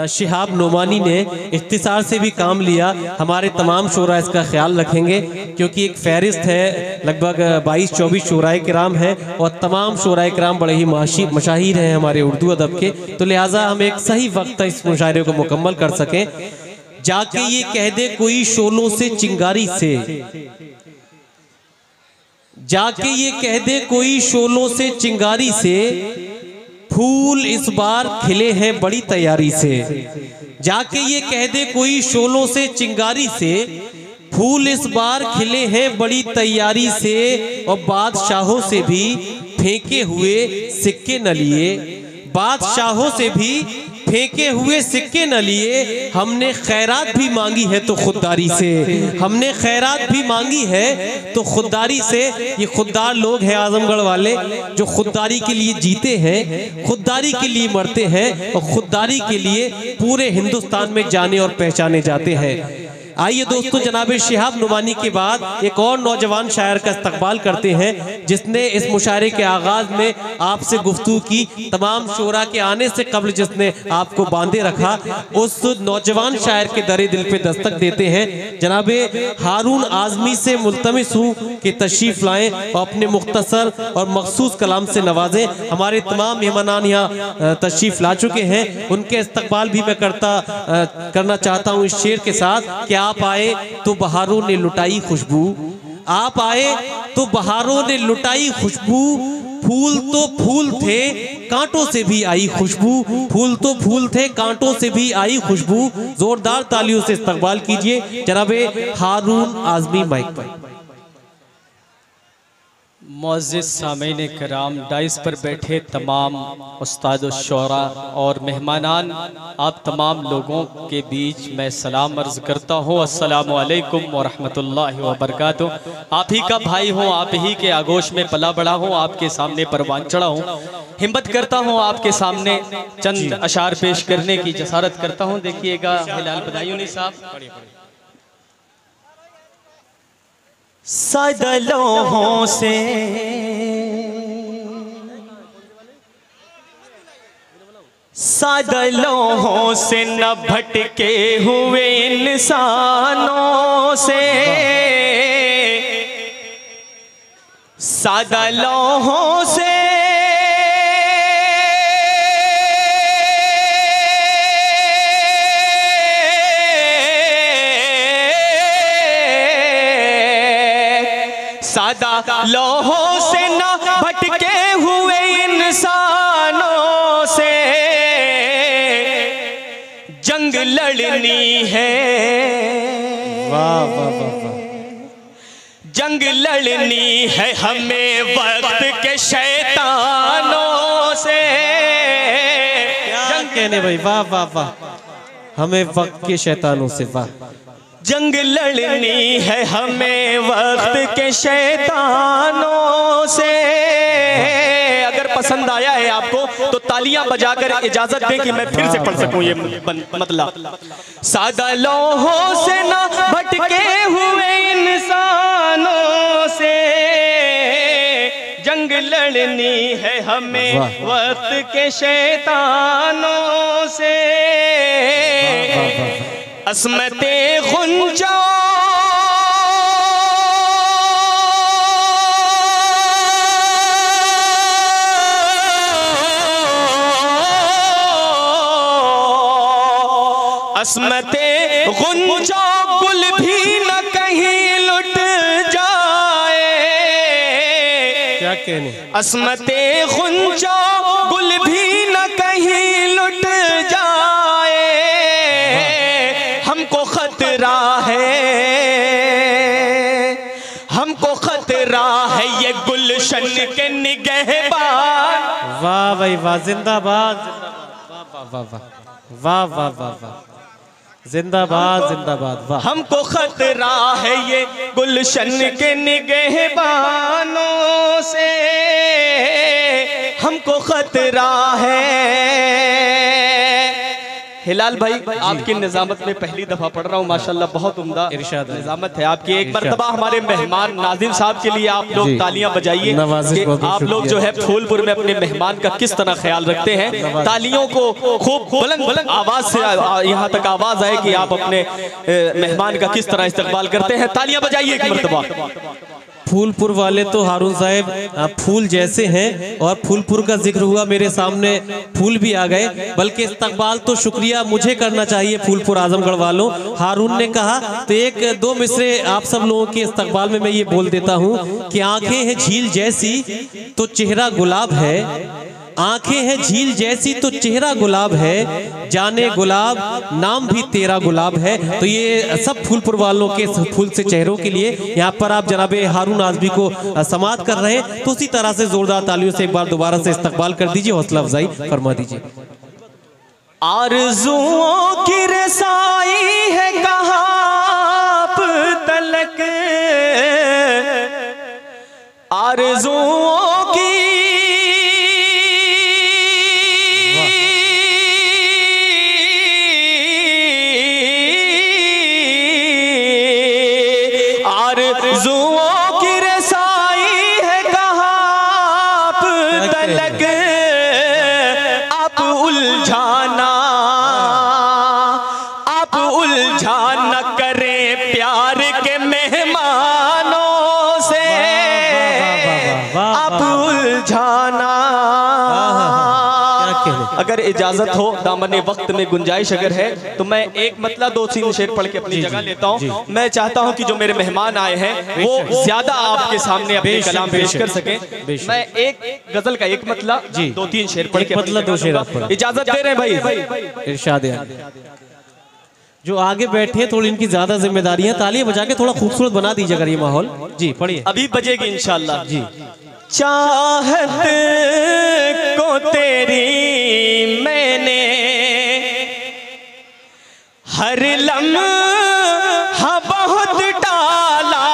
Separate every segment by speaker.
Speaker 1: शिहाब नोमानी ने इख्तिसार से भी काम लिया। हमारे तमाम शोरा इसका ख्याल रखेंगे क्योंकि एक फहरिस्त है, लगभग 22-24 शोराए किराम हैं और तमाम शोराए किराम बड़े ही मशाहिर हैं हमारे उर्दू अदब के, तो लिहाजा हम एक सही वक्त इस मुशायरे को मुकम्मल कर सकें। जाके ये कह दे कोई शोलों से चिंगारी से, जाके ये कह दे कोई शोलों से चिंगारी से, फूल इस बार खिले हैं बड़ी तैयारी से। जाके ये कह दे कोई शोलों से चिंगारी से, फूल इस बार खिले हैं बड़ी तैयारी से, और बादशाहों से भी फेंके हुए सिक्के न लिए, बादशाहों से भी फेंके हुए सिक्के न लिए। हमने खैरात भी मांगी है तो खुददारी से, हमने खैरात भी मांगी है तो खुददारी से। ये खुददार लोग हैं आजमगढ़ वाले जो खुददारी के लिए जीते हैं, खुददारी के लिए मरते हैं और खुददारी के लिए पूरे हिंदुस्तान में जाने और पहचाने जाते हैं। आइए दोस्तों, जनाब शिहाब नोमानी के बाद एक और नौजवान शायर का इस्तकबाल करते हैं जिसने इस मुशायरे के आगाज में आपसे गुफ्तगू की, तमाम शोरा के आने से कबल जिसने आपको बांधे रखा, उस नौजवान शायर के दरे दिल पे दस्तक देते हैं। जनाब हारून आजमी से मुल्तमिस हूँ कि तशरीफ लाएं और अपने मुख्तसर और मखसूस कलाम से नवाजें। हमारे तमाम मेहमानान यहाँ तशरीफ ला चुके हैं, उनके इस्तकबाल भी मैं करना चाहता हूँ इस शेर के साथ कि आप आए तो बहारों ने लुटाई खुशबू, आप आए तो बहारों ने लुटाई खुशबू, फूल तो फूल थे कांटों से भी आई खुशबू, फूल तो फूल थे कांटों से भी आई खुशबू। जोरदार तालियों से इस्तकबाल कीजिए जनाब हारून आजमी माइक पर।
Speaker 2: मुअज़्ज़िज़ सामीन कराम, डाइस पर बैठे तमाम उस्ताद शोरा और मेहमानान, आप तमाम लोगों के बीच मैं सलाम अर्ज़ करता हूँ। अस्सलामु अलैकुम व रहमतुल्लाहि व बरकातुहू। आप ही का भाई हूँ, आप ही के आगोश में पला बड़ा हूँ, आपके सामने परवान चढ़ा हूँ। हिम्मत करता हूँ आपके सामने चंद अशार पेश करने की जसारत करता हूँ। देखिएगा हिलाल बदायूनी साहब। सादा लौहों से सादा लौहों से न भटके हुए इंसानों से, सादा लौहों से सादा लौहों से न भटके हुए इंसानों से जंग लड़नी है।
Speaker 1: वाह वाह वाह वाह।
Speaker 2: जंग लड़नी है हमें वक्त के शैतानों से।
Speaker 1: क्या कहने भाई, वाह वाह वाह, हमें वक्त के शैतानों से। वाह,
Speaker 2: जंग लड़नी है हमें वक्त के शैतानों से। अगर पसंद आया है आपको तो तालियां बजाकर इजाजत दें कि मैं फिर से पढ़ सकूं ये मतलब। सादा लौहों से न भटके हुए इंसानों से जंग लड़नी है हमें वक्त के शैतानों से। अस्मते गुंजा अस्मते गुंजा गुल भी न कहीं लुट जाए।
Speaker 1: क्या कहने,
Speaker 2: अस्मते गुंजा गुल भी न कहीं लुट जाए। हमको खतरा है, हमको खतरा है ये गुलशन के निगहबान।
Speaker 1: वाह भाई वाह, जिंदाबाद वाह वाह वाह वाह वाह वाह वाह, जिंदाबाद जिंदाबाद। वाह,
Speaker 2: हमको खतरा है ये गुलशन के निगहबानों से, हमको खतरा है।
Speaker 3: हिलाल भाई आपकी निजामत में पहली दफा पढ़ रहा हूँ, माशाल्लाह बहुत उम्दा निजामत है आपकी। एक मर्तबा हमारे मेहमान नाज़िम साहब के लिए आप लोग तालियां बजाइए कि आप लोग जो है फूलपुर में अपने मेहमान का किस तरह ख्याल रखते हैं। तालियों को खूब बुलंद आवाज से यहाँ तक आवाज आए कि आप अपने मेहमान का किस तरह इस्तकबाल करते हैं। तालियां बजाइए एक मर्तबा।
Speaker 1: फूलपुर वाले तो हारून साहब फूल जैसे हैं, और फूलपुर का जिक्र हुआ मेरे सामने फूल भी आ गए, बल्कि इस्तकबाल तो शुक्रिया मुझे करना चाहिए फूलपुर आजमगढ़ वालों। हारून ने कहा तो एक दो मिसरे आप सब लोगों के इस्तकबाल में मैं ये बोल देता हूँ कि आंखें हैं झील जैसी तो चेहरा गुलाब है, आंखें हैं झील जैसी तो चेहरा गुलाब है, जाने गुलाब नाम भी तेरा गुलाब है। तो ये सब फूलपुर वालों के फूल से चेहरों के लिए यहाँ पर आप जनाबे हारून आजमी को समाअत कर रहे हैं, तो उसी तरह से जोरदार तालियों से एक बार दोबारा से इस्तकबाल कर दीजिए, हौसला अफजाई फरमा दीजिए।
Speaker 3: आरज़ुओं की रसाई है कहाँ तलक, आरज़ुओं की अगर इजाजत हो दामन वक्त में गुंजाइश अगर है तो मैं एक मतला दो तीन शेर पढ़ के अपनी जगह लेता हूँ। मैं चाहता हूँ कि जो मेरे मेहमान आए हैं वो ज्यादा आपके सामने अपने कलाम पेश कर सकें। मैं एक गजल का एक मतला दो तीन शेर पढ़ के
Speaker 1: मतलब दो शेर
Speaker 3: इजाजत दे रहे हैं भाई।
Speaker 1: इरशाद जो आगे बैठे हैं थोड़ी इनकी ज्यादा जिम्मेदारियां, तालियां बजा के थोड़ा खूबसूरत बना दीजिए अगर ये माहौल। जी पढ़िए।
Speaker 3: अभी बजेगी इंशाल्लाह। जी। चाहत को तेरी मैंने हर लम्हा बहुत टाला,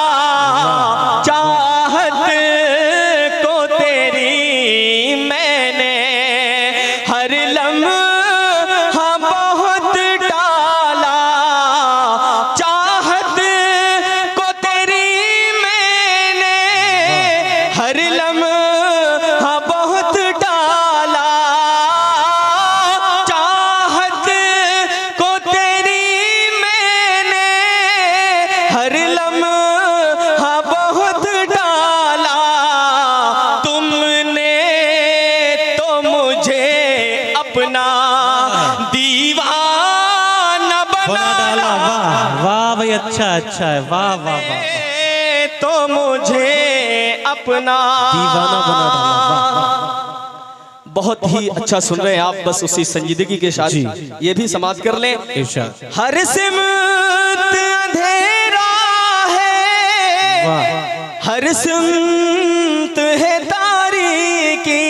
Speaker 3: चाहत को तेरी मैंने हर लम्हा बहुत टाला, चाहत को तेरी मैंने हर लम्हा बहुत टाला, चाहत को तेरी मैंने हर लम्हा बहुत डाला, तुमने तो मुझे अपना दीवाना बना डाला।
Speaker 1: वाह वाह भाई, अच्छा अच्छा है, वाह वाह वाह।
Speaker 3: तो मुझे अपना
Speaker 1: दीवाना बना डाला।
Speaker 3: बहुत ही अच्छा सुन रहे हैं आप, बस उसी संजीदगी के साथ ये भी समाप्त कर लें। हर सिमत अंधेरा है, हर सिमत है तारीकी,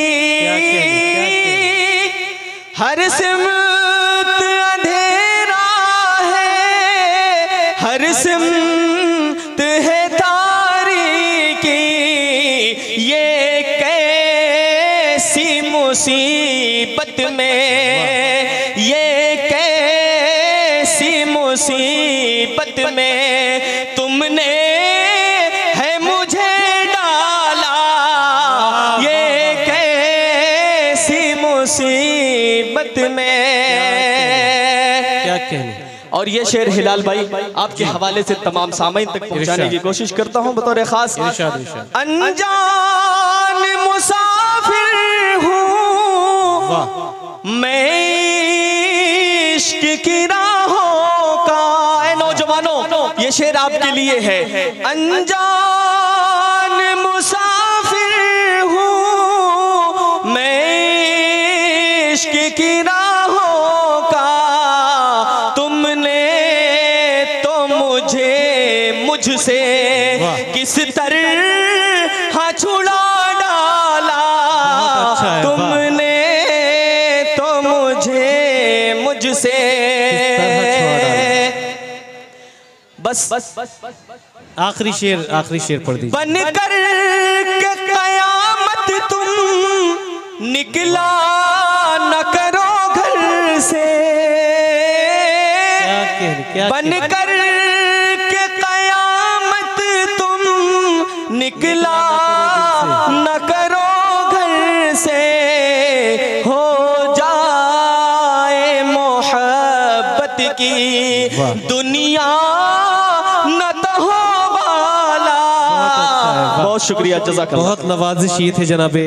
Speaker 3: हर सिमत अंधेरा है, हर सिमत है तारीकी, ये कैसी मुसीबत में, ये कैसी मुसीबत में तुमने है मुझे डाला, ये कैसी मुसीबत में।
Speaker 1: क्या कहने।
Speaker 3: और ये शेर हिलाल भाई आपके हवाले से तमाम सामीन तक पहुंचाने की कोशिश करता हूं बतौर खास। अनजान मुसाफिर हूँ मैं इश्क की राहों का। ऐ नौजवानों ये शेर आपके लिए है। अनजान मुसाफिर हूँ मैं इश्क की राहों का, तुमने तो मुझसे किस तरह छुड़ा डाला, तुमने तो मुझसे बस
Speaker 1: आखिरी शेर पढ़ दीजिए।
Speaker 3: बनकर के कयामत तुम निकला न करो घर से, बनकर के कयामत तुम निकला न करो घर से, हो जाए मोहब्बत की दुनिया न तो हो वाला। बहुत शुक्रिया, जज़ाकल्लाह।
Speaker 1: बहुत नवाजिश ये थे जनाबे।